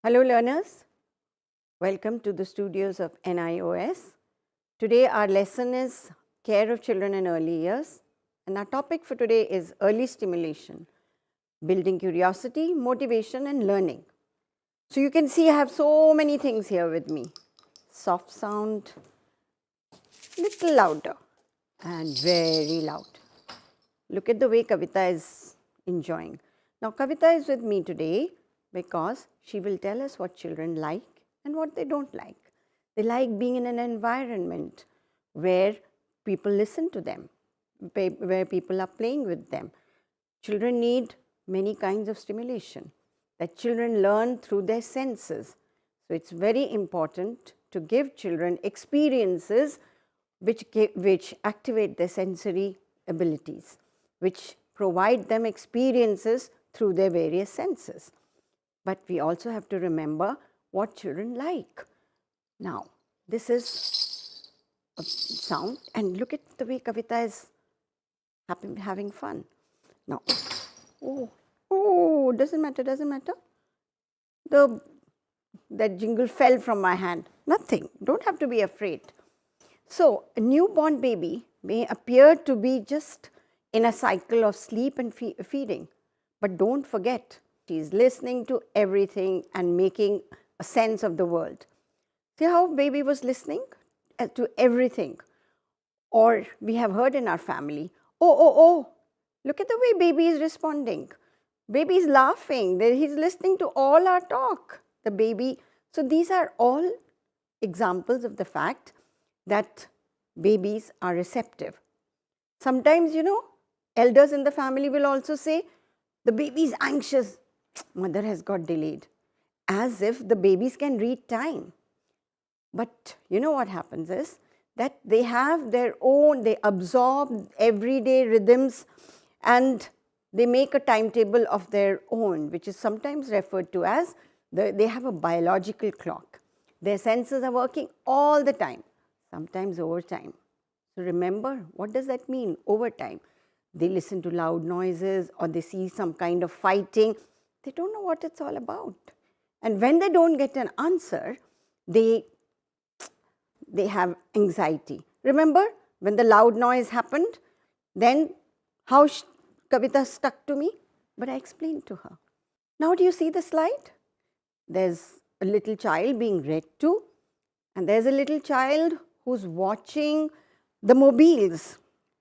Hello learners, welcome to the studios of NIOS. Today our lesson is Care of Children in Early Years, and our topic for today is Early Stimulation, Building Curiosity, Motivation and Learning. So you can see I have so many things here with me. Soft sound, little louder and very loud. Look at the way Kavita is enjoying. Now Kavita is with me today because she will tell us what children like and what they don't like. They like being in an environment where people listen to them, where people are playing with them. Children need many kinds of stimulation that children learn through their senses. So it's very important to give children experiences which activate their sensory abilities, which provide them experiences through their various senses. But we also have to remember what children like. Now, this is a sound, and look at the way Kavita is having fun. Now, doesn't matter. That jingle fell from my hand. Nothing, don't have to be afraid. So, a newborn baby may appear to be just in a cycle of sleep and feeding, but don't forget, she is listening to everything and making a sense of the world. See how baby was listening to everything. Or we have heard in our family, oh, look at the way baby is responding. Baby is laughing, he's listening to all our talk, the baby. So these are all examples of the fact that babies are receptive. Sometimes, elders in the family will also say, the baby is anxious, mother has got delayed, as if the babies can read time. But you know what happens is that they have their own, they absorb everyday rhythms and they make a timetable of their own, which is sometimes referred to as, they have a biological clock. Their senses are working all the time, sometimes overtime. So remember, what does that mean, overtime? They listen to loud noises or they see some kind of fighting. They don't know what it's all about. And when they don't get an answer, they have anxiety. Remember when the loud noise happened, then how Kavita stuck to me? But I explained to her. Now do you see the slide? There's a little child being read to, and there's a little child who's watching the mobiles.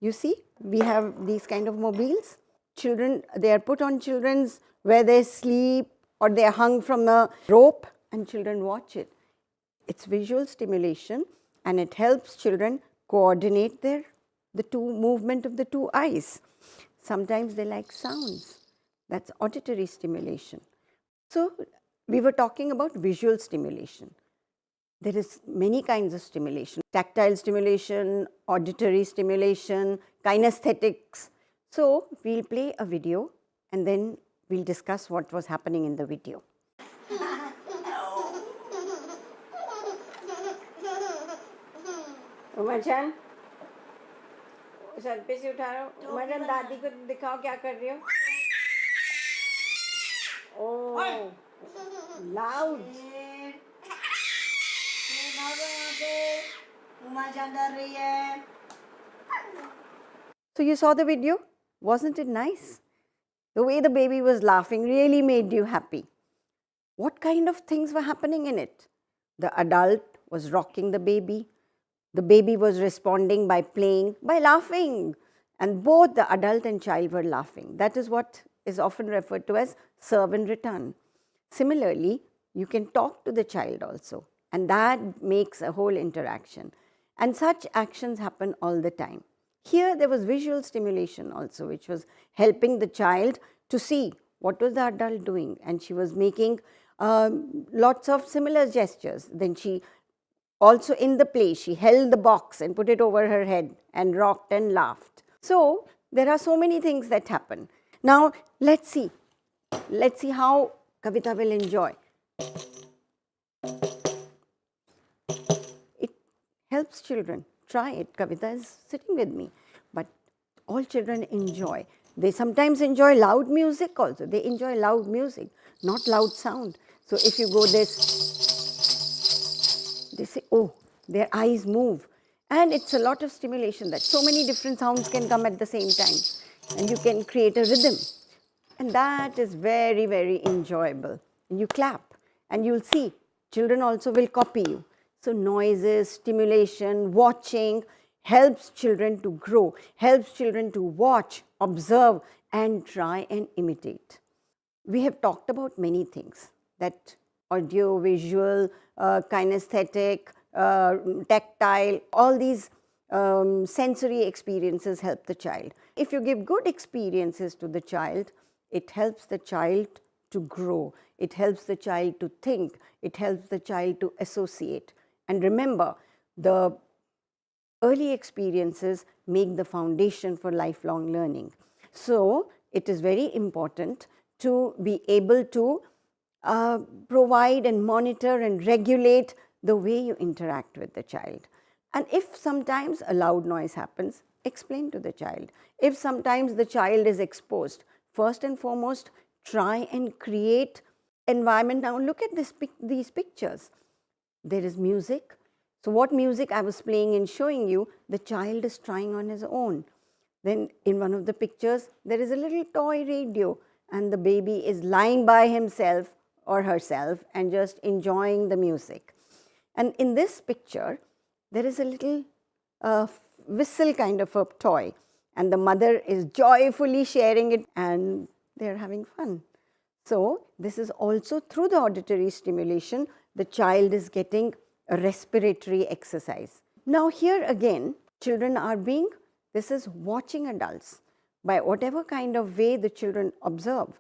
You see, we have these kind of mobiles. Children, they are put on children's where they sleep or they are hung from a rope and children watch it. It's visual stimulation and it helps children coordinate the movement of the two eyes. Sometimes they like sounds. That's auditory stimulation. So we were talking about visual stimulation. There is many kinds of stimulation, tactile stimulation, auditory stimulation, kinesthetics. So we'll play a video and then we'll discuss what was happening in the video. Umarjan, सर पे से उठा रहा हूँ। उमरजान दादी को दिखाओ क्या कर रही हो? ओह, loud. So you saw the video? Wasn't it nice? The way the baby was laughing really made you happy. What kind of things were happening in it? The adult was rocking the baby. The baby was responding by playing, by laughing. And both the adult and child were laughing. That is what is often referred to as serve and return. Similarly, you can talk to the child also. And that makes a whole interaction. And such actions happen all the time. Here there was visual stimulation also, which was helping the child to see what was the adult doing. And she was making lots of similar gestures. Then she also in the play, she held the box and put it over her head and rocked and laughed. So there are so many things that happen. Now let's see how Kavita will enjoy. It helps children. Try it. Kavita is sitting with me. But all children enjoy. They sometimes enjoy loud music also. They enjoy loud music, not loud sound. So if you go this, they say, oh, their eyes move. And it's a lot of stimulation that so many different sounds can come at the same time. And you can create a rhythm. And that is very, very enjoyable. And you clap and you'll see children also will copy you. So noises, stimulation, watching helps children to grow, helps children to watch, observe and try and imitate. We have talked about many things, that audio, visual, kinesthetic, tactile, all these sensory experiences help the child. If you give good experiences to the child, it helps the child to grow, it helps the child to think, it helps the child to associate. And remember, the early experiences make the foundation for lifelong learning. So it is very important to be able to provide and monitor and regulate the way you interact with the child. And if sometimes a loud noise happens, explain to the child. If sometimes the child is exposed, first and foremost, try and create environment. Now look at these pictures. There is music. So what music I was playing and showing you, the child is trying on his own. Then in one of the pictures, there is a little toy radio and the baby is lying by himself or herself and just enjoying the music. And in this picture, there is a little whistle kind of a toy and the mother is joyfully sharing it and they're having fun. So this is also through the auditory stimulation, the child is getting a respiratory exercise. Now here again, children are being, this is watching adults. By whatever kind of way the children observe,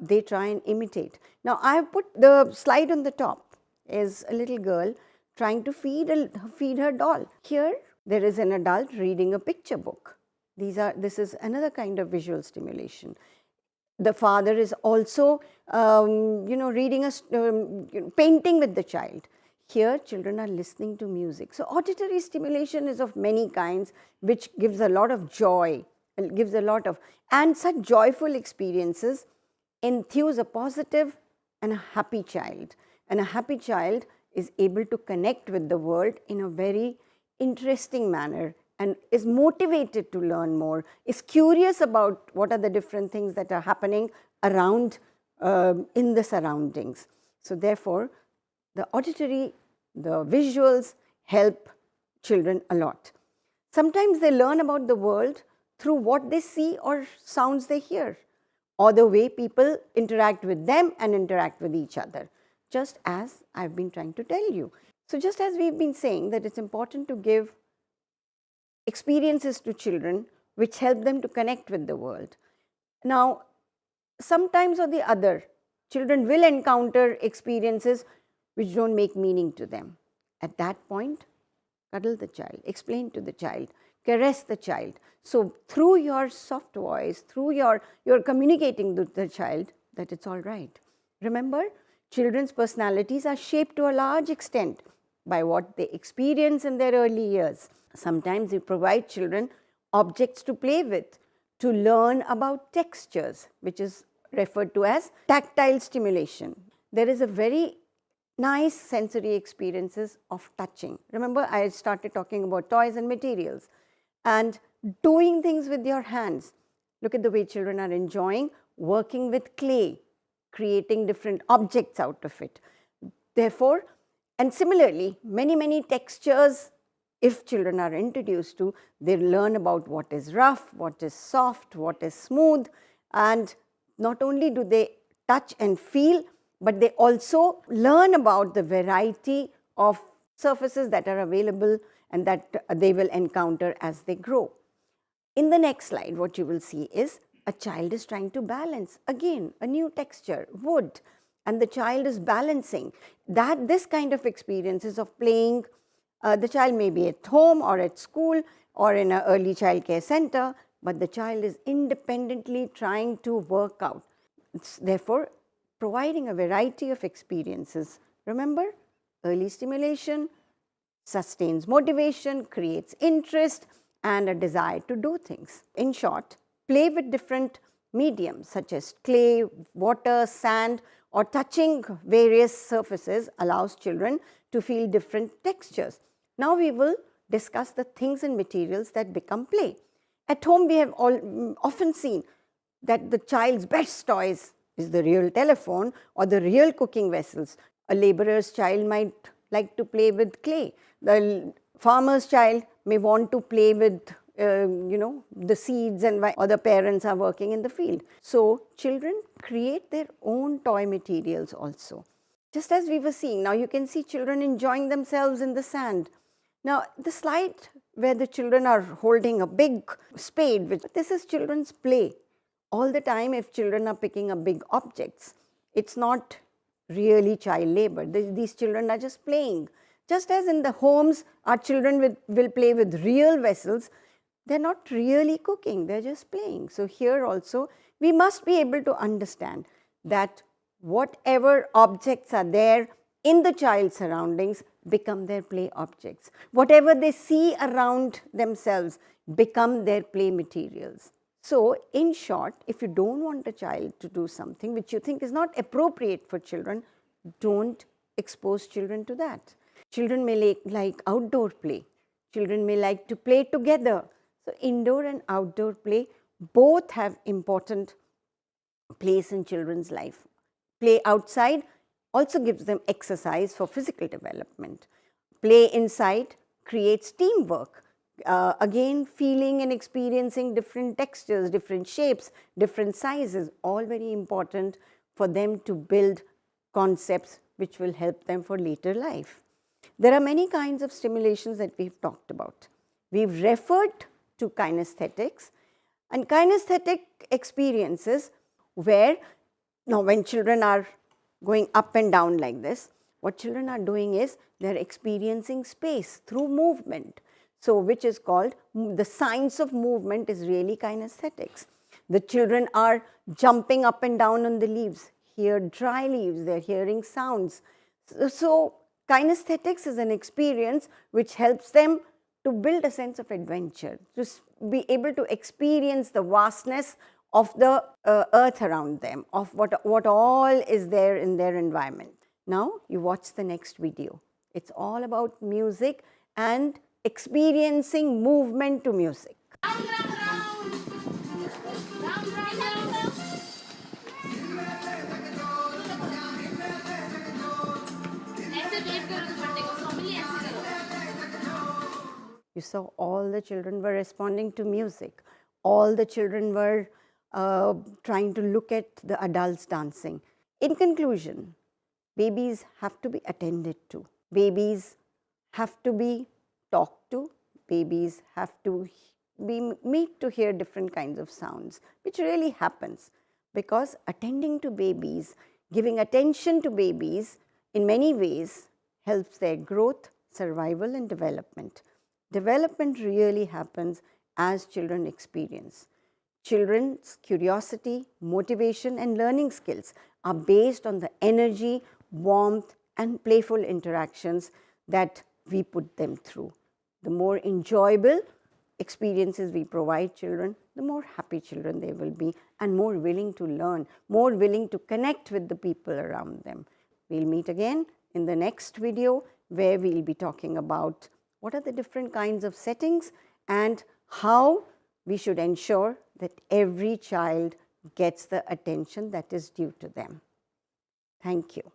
they try and imitate. Now I have put the slide on the top is a little girl trying to feed her doll. Here there is an adult reading a picture book. This is another kind of visual stimulation. The father is also reading painting with the child. Here children are listening to music. So auditory stimulation is of many kinds, which gives a lot of joy, gives a lot of, and such joyful experiences enthuse a positive and a happy child. And a happy child is able to connect with the world in a very interesting manner and is motivated to learn more, is curious about what are the different things that are happening around in the surroundings. So therefore, the auditory, the visuals help children a lot. Sometimes they learn about the world through what they see or sounds they hear, or the way people interact with them and interact with each other, just as I've been trying to tell you. So just as we've been saying that it's important to give experiences to children which help them to connect with the world. Now, sometimes or the other, children will encounter experiences which don't make meaning to them. At that point, cuddle the child, explain to the child, caress the child. So through your soft voice, through you're communicating with the child that it's all right. Remember, children's personalities are shaped to a large extent by what they experience in their early years. Sometimes we provide children objects to play with, to learn about textures, which is referred to as tactile stimulation. There is a very nice sensory experiences of touching. Remember, I started talking about toys and materials and doing things with your hands. Look at the way children are enjoying working with clay, creating different objects out of it. Therefore, and similarly, many textures, if children are introduced to, they learn about what is rough, what is soft, what is smooth, and not only do they touch and feel, but they also learn about the variety of surfaces that are available and that they will encounter as they grow. In the next slide, what you will see is a child is trying to balance, again, a new texture, wood, and the child is balancing. This kind of experiences of playing, the child may be at home or at school or in an early child care center, but the child is independently trying to work out. It's therefore providing a variety of experiences. Remember, early stimulation sustains motivation, creates interest, and a desire to do things. In short, play with different mediums such as clay, water, sand, or touching various surfaces allows children to feel different textures. Now we will discuss the things and materials that become play. At home we have often seen that the child's best toys is the real telephone or the real cooking vessels. A laborer's child might like to play with clay. The farmer's child may want to play with the seeds and or the parents are working in the field. So children create their own toy materials also. Just as we were seeing, now you can see children enjoying themselves in the sand. Now the slide where the children are holding a big spade, this is children's play. All the time if children are picking up big objects, it's not really child labor. These children are just playing. Just as in the homes, our children will play with real vessels, they're not really cooking, they're just playing. So here also, we must be able to understand that whatever objects are there in the child's surroundings become their play objects. Whatever they see around themselves become their play materials. So in short, if you don't want a child to do something which you think is not appropriate for children, don't expose children to that. Children may like outdoor play. Children may like to play together. So indoor and outdoor play both have important place in children's life. Play outside also gives them exercise for physical development. Play inside creates teamwork. Again, feeling and experiencing different textures, different shapes, different sizes, all very important for them to build concepts which will help them for later life. There are many kinds of stimulations that we've talked about. We've referred to kinesthetics, and kinesthetic experiences where, now when children are going up and down like this, what children are doing is they're experiencing space through movement. So which is called, the science of movement is really kinesthetics. The children are jumping up and down on the leaves, hear dry leaves, they're hearing sounds. So kinesthetics is an experience which helps them to build a sense of adventure, to be able to experience the vastness of the earth around them, of what all is there in their environment. Now you watch the next video. It's all about music and experiencing movement to music. Round, round, round. Round, round, round. ऐसे wave करो दुपट्टे को, Somali ऐसे करो. You saw all the children were responding to music. All the children were trying to look at the adults dancing. In conclusion, babies have to be attended to. Babies have to be talked to. Babies have to be made to hear different kinds of sounds, which really happens because attending to babies, giving attention to babies in many ways helps their growth, survival and development. Development really happens as children experience. Children's curiosity, motivation and learning skills are based on the energy, warmth and playful interactions that we put them through. The more enjoyable experiences we provide children, the more happy children they will be and more willing to learn, more willing to connect with the people around them. We'll meet again in the next video where we'll be talking about what are the different kinds of settings and how we should ensure that every child gets the attention that is due to them. Thank you.